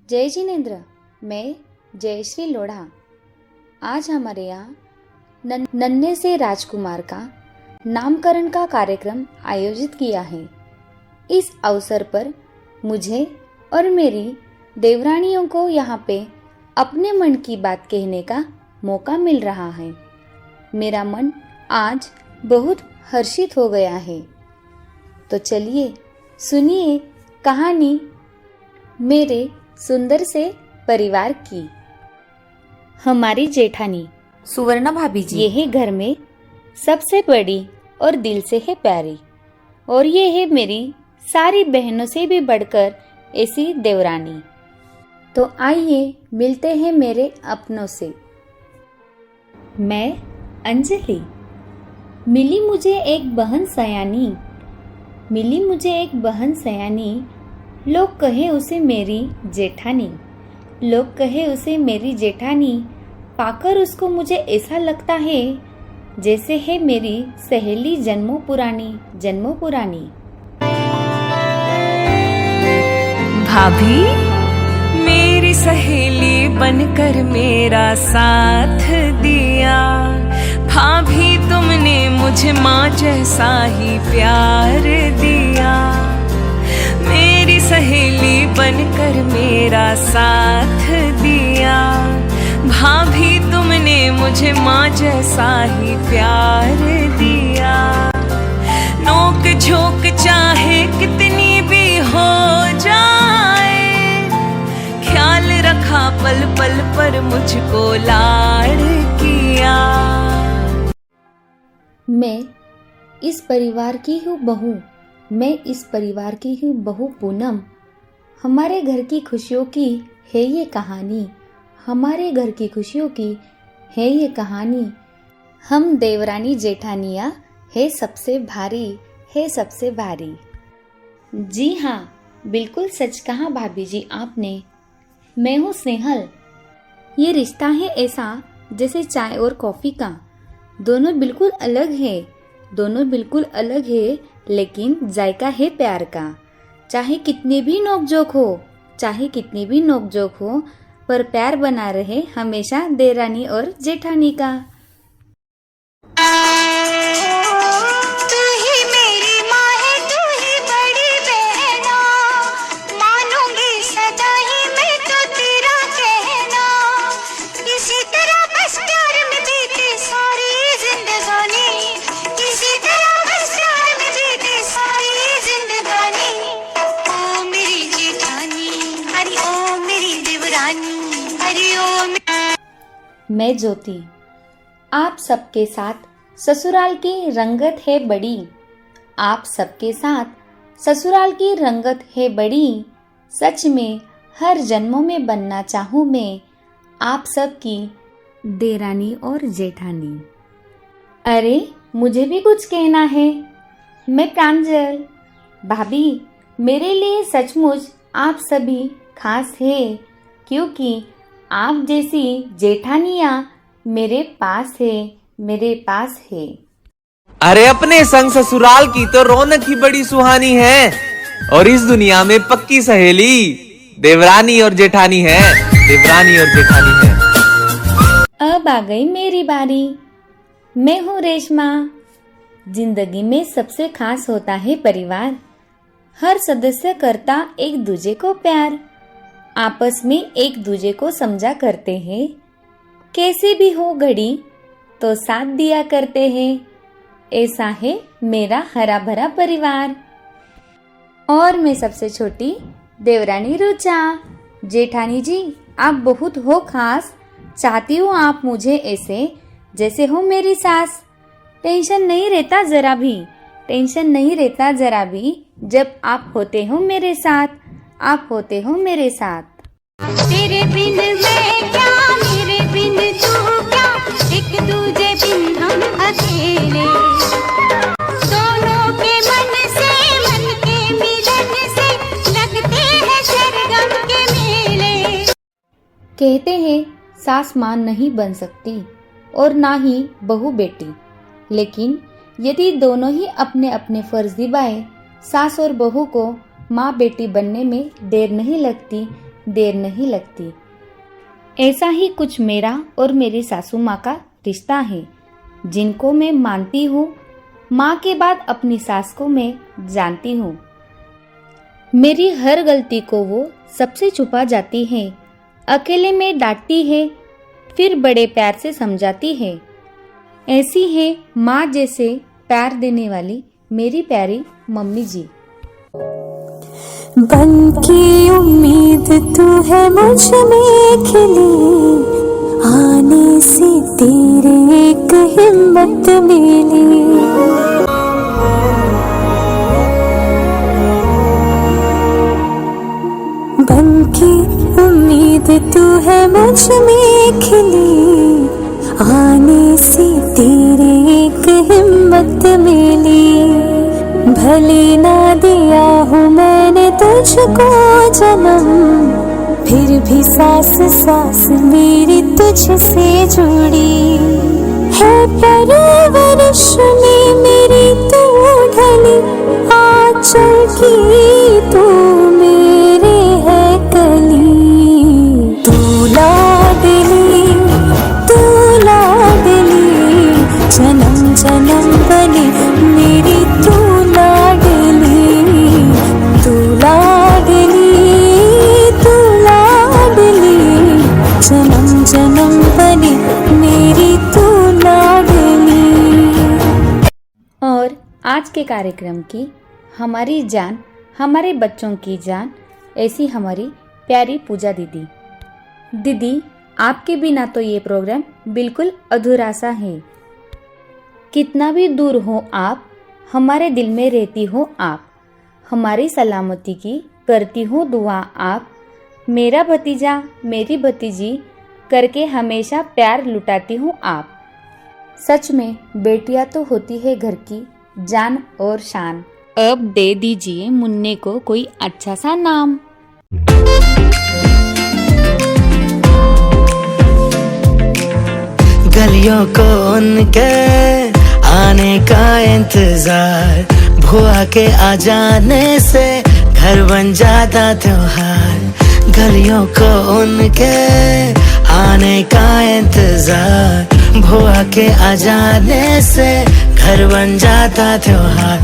जय जिनेन्द्र। मैं जयश्री लोढ़ा। आज हमारे यहाँ नन्हे से राजकुमार का नामकरण का कार्यक्रम आयोजित किया है। इस अवसर पर मुझे और मेरी देवरानियों को यहाँ पे अपने मन की बात कहने का मौका मिल रहा है। मेरा मन आज बहुत हर्षित हो गया है। तो चलिए सुनिए कहानी मेरे सुंदर से परिवार की। हमारी जेठानी सुवर्णा भाभी जी, ये है घर में सबसे बड़ी और दिल से है प्यारी, और ये है मेरी सारी बहनों से भी बढ़कर ऐसी देवरानी। तो आइए मिलते हैं मेरे अपनों से। मैं अंजलि। मिली मुझे एक बहन सयानी, मिली मुझे एक बहन सयानी। लोग कहे उसे मेरी जेठानी, लोग कहे उसे मेरी जेठानी। पाकर उसको मुझे ऐसा लगता है जैसे है मेरी सहेली जन्मों पुरानी, जन्मों पुरानी। भाभी मेरी सहेली बनकर मेरा साथ दिया। भाभी तुमने मुझे माँ जैसा ही प्यार दिया। मेरी सहेली बनकर मेरा साथ दिया। भाभी तुमने मुझे माँ जैसा ही प्यार दिया। नोक झोंक चाहे कितनी भी हो जाए, ख्याल रखा पल पल पर मुझको लाड़ किया। मैं इस परिवार की हूँ बहू, मैं इस परिवार की हूँ बहू पूनम। हमारे घर की खुशियों की है ये कहानी, हमारे घर की खुशियों की है ये कहानी। हम देवरानी जेठानिया है सबसे भारी, है सबसे भारी। जी हाँ, बिल्कुल सच कहा भाभी जी आपने। मैं हूँ स्नेहल। ये रिश्ता है ऐसा जैसे चाय और कॉफी का। दोनों बिल्कुल अलग है, दोनों बिल्कुल अलग है, लेकिन जायका है प्यार का। चाहे कितने भी नोकझोंक हो, चाहे कितनी भी नोकझोंक हो, पर प्यार बना रहे हमेशा देरानी और जेठानी का। मैं ज्योति। आप सबके साथ ससुराल की रंगत है बड़ी, आप सबके साथ ससुराल की रंगत है बड़ी। सच में हर जन्मों में बनना चाहूँ मैं आप सबकी देरानी और जेठानी। अरे मुझे भी कुछ कहना है। मैं प्रांजल। भाभी मेरे लिए सचमुच आप सभी खास है, क्योंकि आप जैसी जेठानिया मेरे पास है, मेरे पास है। अरे अपने संग ससुराल की तो रौनक ही बड़ी सुहानी है, और इस दुनिया में पक्की सहेली देवरानी और जेठानी है, देवरानी और जेठानी है। अब आ गई मेरी बारी। मैं हूँ रेशमा। जिंदगी में सबसे खास होता है परिवार। हर सदस्य करता एक दूजे को प्यार, आपस में एक दूजे को समझा करते हैं। कैसे भी हो घड़ी तो साथ दिया करते हैं। ऐसा है मेरा हरा भरा परिवार। और मैं सबसे छोटी देवरानी रुचा। जेठानी जी आप बहुत हो खास, चाहती हूँ आप मुझे ऐसे जैसे हो मेरी सास। टेंशन नहीं रहता जरा भी, टेंशन नहीं रहता जरा भी, जब आप होते हो मेरे साथ, आप होते हो मेरे साथ। तेरे बिन मैं क्या, मेरे बिन तू क्या, एक दूजे बिन हम अकेले। दोनों के मन से, मन के मिलन से लगते हैं सरगम के मेले। कहते हैं सास मां नहीं बन सकती और ना ही बहू बेटी, लेकिन यदि दोनों ही अपने अपने फर्ज निभाए, सास और बहू को माँ बेटी बनने में देर नहीं लगती, देर नहीं लगती। ऐसा ही कुछ मेरा और मेरी सासू माँ का रिश्ता है, जिनको मैं मानती हूँ। माँ के बाद अपनी सास को मैं जानती हूँ। मेरी हर गलती को वो सबसे छुपा जाती है, अकेले में डांटती है, फिर बड़े प्यार से समझाती है। ऐसी है माँ जैसे प्यार देने वाली मेरी प्यारी मम्मी जी। बन की उम्मीद तू है मुझ में खिली, आने से तेरे एक हिम्मत मिली। बन की उम्मीद तू है मुझ में खिली, आने से तेरे एक हिम्मत मिली। भले ना दिया हूँ मैंने तुझको जन्म, फिर भी सांस सांस मेरी तुझसे जुड़ी है। परवरिश में मेरी तू ढली, आंचल की तू मेरे है कली। तू लाडली, तू लाडली, जन्म जन्म बनी मेरी तू लाडली। तू लाडली, तू लाडली, जन्म जन्म बनी मेरी तू लाडली। और आज के कार्यक्रम की हमारी जान, हमारे बच्चों की जान, ऐसी हमारी प्यारी पूजा दीदी। दीदी, आपके बिना तो ये प्रोग्राम बिल्कुल अधूरा सा है। कितना भी दूर हो आप, हमारे दिल में रहती हो आप। हमारी सलामती की करती हूँ दुआ आप। मेरा भतीजा मेरी भतीजी करके हमेशा प्यार लुटाती हूँ आप। सच में बेटियां तो होती है घर की जान और शान। अब दे दीजिए मुन्ने को कोई अच्छा सा नाम। गलियों को उनके आने का इंतजार, भुआ के आ जाने से घर बन जाता त्योहार। गलियों को उनके आने का इंतजार, भुआ के आ जाने से घर बन जाता त्योहार।